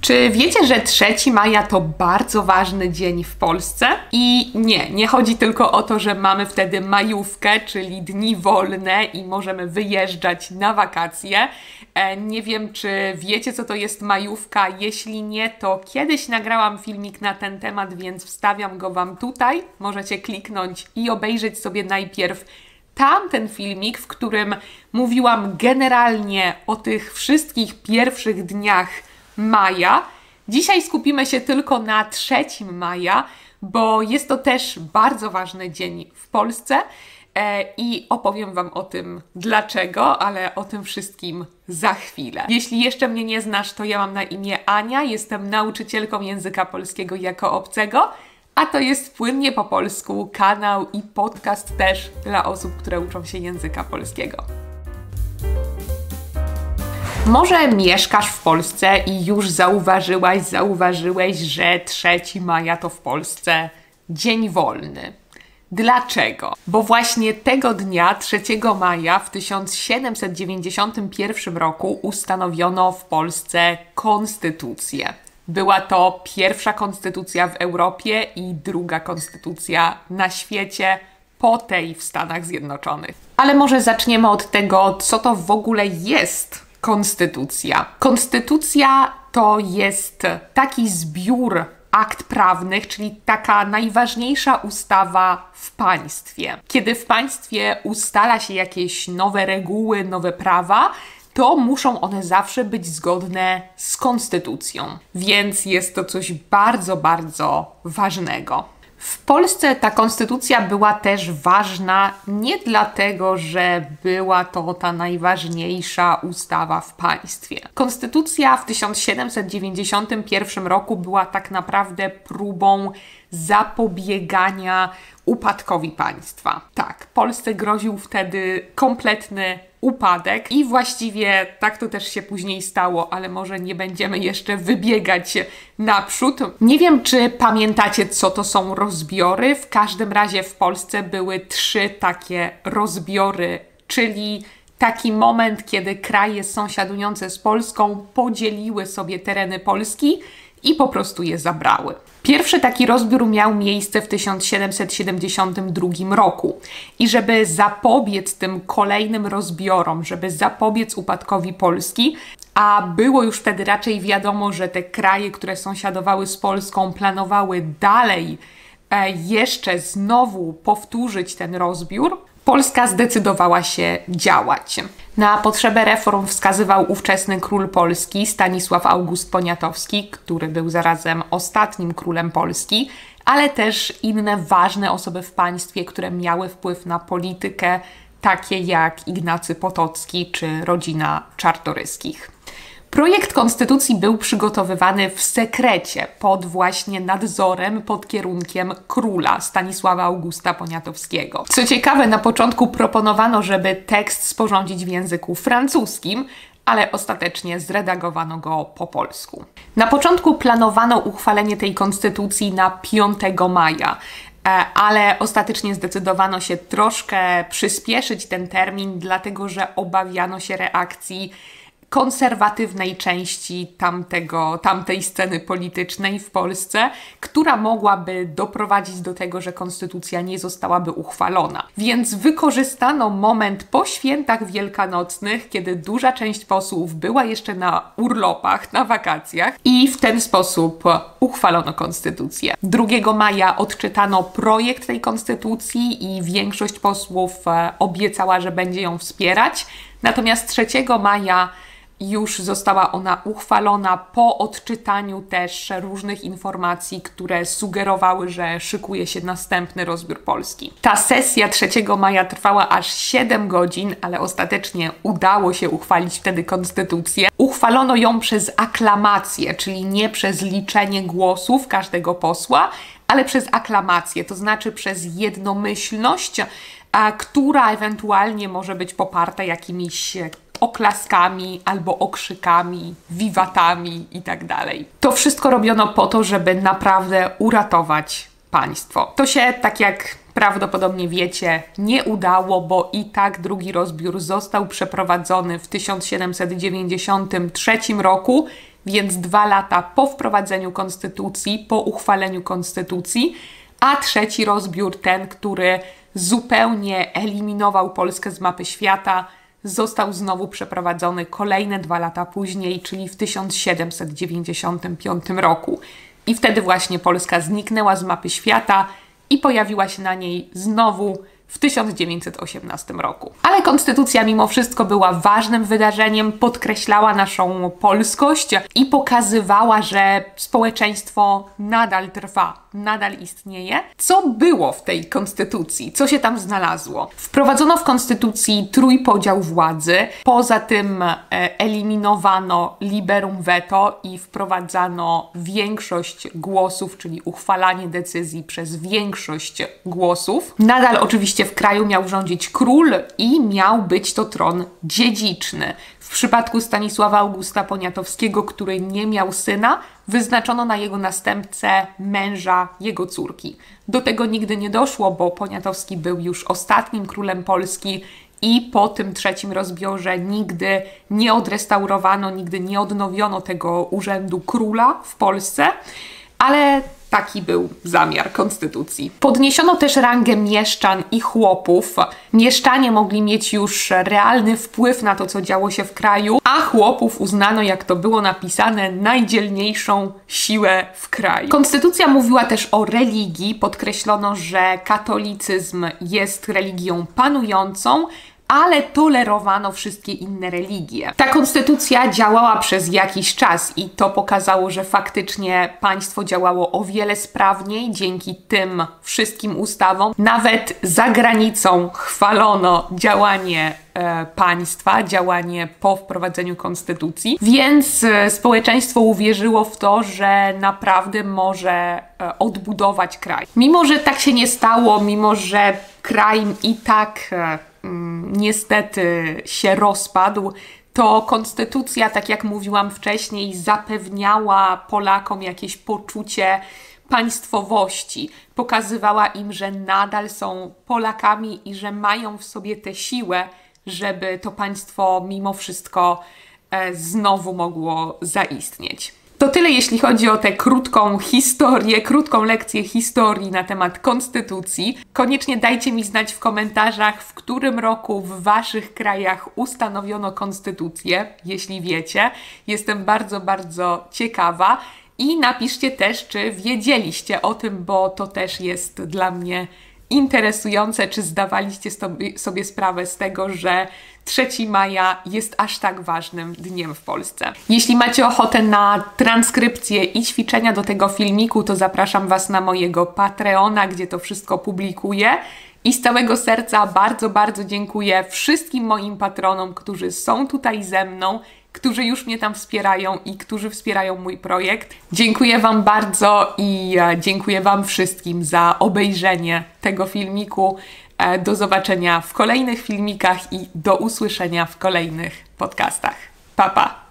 Czy wiecie, że 3 maja to bardzo ważny dzień w Polsce? I nie chodzi tylko o to, że mamy wtedy majówkę, czyli dni wolne i możemy wyjeżdżać na wakacje. Nie wiem, czy wiecie, co to jest majówka. Jeśli nie, to kiedyś nagrałam filmik na ten temat, więc wstawiam go Wam tutaj. Możecie kliknąć i obejrzeć sobie najpierw tamten filmik, w którym mówiłam generalnie o tych wszystkich pierwszych dniach maja. Dzisiaj skupimy się tylko na 3 maja, bo jest to też bardzo ważny dzień w Polsce i opowiem Wam o tym dlaczego, ale o tym wszystkim za chwilę. Jeśli jeszcze mnie nie znasz, to ja mam na imię Ania, jestem nauczycielką języka polskiego jako obcego, a to jest Płynnie po polsku, kanał i podcast też dla osób, które uczą się języka polskiego. Może mieszkasz w Polsce i już zauważyłeś, że 3 maja to w Polsce dzień wolny. Dlaczego? Bo właśnie tego dnia, 3 maja w 1791 roku ustanowiono w Polsce konstytucję. Była to pierwsza konstytucja w Europie i druga konstytucja na świecie po tej w Stanach Zjednoczonych. Ale może zaczniemy od tego, co to w ogóle jest konstytucja. Konstytucja to jest taki zbiór akt prawnych, czyli taka najważniejsza ustawa w państwie. Kiedy w państwie ustala się jakieś nowe reguły, nowe prawa, to muszą one zawsze być zgodne z konstytucją. Więc jest to coś bardzo, bardzo ważnego. W Polsce ta konstytucja była też ważna nie dlatego, że była to ta najważniejsza ustawa w państwie. Konstytucja w 1791 roku była tak naprawdę próbą zapobiegania upadkowi państwa. Tak, Polsce groził wtedy kompletny upadek i właściwie tak to też się później stało, ale może nie będziemy jeszcze wybiegać naprzód. Nie wiem, czy pamiętacie, co to są rozbiory. W każdym razie w Polsce były 3 takie rozbiory, czyli taki moment, kiedy kraje sąsiadujące z Polską podzieliły sobie tereny Polski i po prostu je zabrały. Pierwszy taki rozbiór miał miejsce w 1772 roku i żeby zapobiec tym kolejnym rozbiorom, żeby zapobiec upadkowi Polski, a było już wtedy raczej wiadomo, że te kraje, które sąsiadowały z Polską, planowały dalej jeszcze znowu powtórzyć ten rozbiór, Polska zdecydowała się działać. Na potrzebę reform wskazywał ówczesny król Polski Stanisław August Poniatowski, który był zarazem ostatnim królem Polski, ale też inne ważne osoby w państwie, które miały wpływ na politykę, takie jak Ignacy Potocki czy rodzina Czartoryskich. Projekt konstytucji był przygotowywany w sekrecie, pod właśnie nadzorem, pod kierunkiem króla Stanisława Augusta Poniatowskiego. Co ciekawe, na początku proponowano, żeby tekst sporządzić w języku francuskim, ale ostatecznie zredagowano go po polsku. Na początku planowano uchwalenie tej konstytucji na 5 maja, ale ostatecznie zdecydowano się troszkę przyspieszyć ten termin, dlatego że obawiano się reakcji konserwatywnej części tamtej sceny politycznej w Polsce, która mogłaby doprowadzić do tego, że konstytucja nie zostałaby uchwalona. Więc wykorzystano moment po świętach wielkanocnych, kiedy duża część posłów była jeszcze na urlopach, na wakacjach i w ten sposób uchwalono konstytucję. 2 maja odczytano projekt tej konstytucji i większość posłów obiecała, że będzie ją wspierać. Natomiast 3 maja już została ona uchwalona po odczytaniu też różnych informacji, które sugerowały, że szykuje się następny rozbiór Polski. Ta sesja 3 maja trwała aż 7 godzin, ale ostatecznie udało się uchwalić wtedy konstytucję. Uchwalono ją przez aklamację, czyli nie przez liczenie głosów każdego posła, ale przez aklamację, to znaczy przez jednomyślność, która ewentualnie może być poparta jakimiś oklaskami albo okrzykami, wiwatami itd. To wszystko robiono po to, żeby naprawdę uratować państwo. To się, tak jak prawdopodobnie wiecie, nie udało, bo i tak drugi rozbiór został przeprowadzony w 1793 roku więc 2 lata po wprowadzeniu konstytucji, po uchwaleniu konstytucji, a trzeci rozbiór, ten, który zupełnie eliminował Polskę z mapy świata, został znowu przeprowadzony kolejne 2 lata później, czyli w 1795 roku. I wtedy właśnie Polska zniknęła z mapy świata i pojawiła się na niej znowu w 1918 roku. Ale konstytucja mimo wszystko była ważnym wydarzeniem, podkreślała naszą polskość i pokazywała, że społeczeństwo nadal trwa, nadal istnieje. Co było w tej konstytucji? Co się tam znalazło? Wprowadzono w konstytucji trójpodział władzy, poza tym eliminowano liberum veto i wprowadzano większość głosów, czyli uchwalanie decyzji przez większość głosów. Nadal oczywiście w kraju miał rządzić król i miał być to tron dziedziczny. W przypadku Stanisława Augusta Poniatowskiego, który nie miał syna, wyznaczono na jego następcę męża jego córki. Do tego nigdy nie doszło, bo Poniatowski był już ostatnim królem Polski i po tym trzecim rozbiorze nigdy nie odrestaurowano, nigdy nie odnowiono tego urzędu króla w Polsce, ale taki był zamiar konstytucji. Podniesiono też rangę mieszczan i chłopów. Mieszczanie mogli mieć już realny wpływ na to, co działo się w kraju, a chłopów uznano, jak to było napisane, najdzielniejszą siłę w kraju. Konstytucja mówiła też o religii. Podkreślono, że katolicyzm jest religią panującą, ale tolerowano wszystkie inne religie. Ta konstytucja działała przez jakiś czas i to pokazało, że faktycznie państwo działało o wiele sprawniej dzięki tym wszystkim ustawom. Nawet za granicą chwalono działanie państwa, działanie po wprowadzeniu konstytucji, więc społeczeństwo uwierzyło w to, że naprawdę może odbudować kraj. Mimo że tak się nie stało, mimo że kraj i tak niestety się rozpadł, to konstytucja, tak jak mówiłam wcześniej, zapewniała Polakom jakieś poczucie państwowości. Pokazywała im, że nadal są Polakami i że mają w sobie tę siłę, żeby to państwo mimo wszystko znowu mogło zaistnieć. To tyle, jeśli chodzi o tę krótką historię, krótką lekcję historii na temat konstytucji. Koniecznie dajcie mi znać w komentarzach, w którym roku w waszych krajach ustanowiono konstytucję, jeśli wiecie. Jestem bardzo, bardzo ciekawa. I napiszcie też, czy wiedzieliście o tym, bo to też jest dla mnie interesujące, czy zdawaliście sobie sprawę z tego, że 3 maja jest aż tak ważnym dniem w Polsce. Jeśli macie ochotę na transkrypcję i ćwiczenia do tego filmiku, to zapraszam was na mojego Patreona, gdzie to wszystko publikuję. I z całego serca bardzo, bardzo dziękuję wszystkim moim patronom, którzy są tutaj ze mną, którzy już mnie tam wspierają i którzy wspierają mój projekt. Dziękuję wam bardzo i dziękuję wam wszystkim za obejrzenie tego filmiku. Do zobaczenia w kolejnych filmikach i do usłyszenia w kolejnych podcastach. Pa, pa!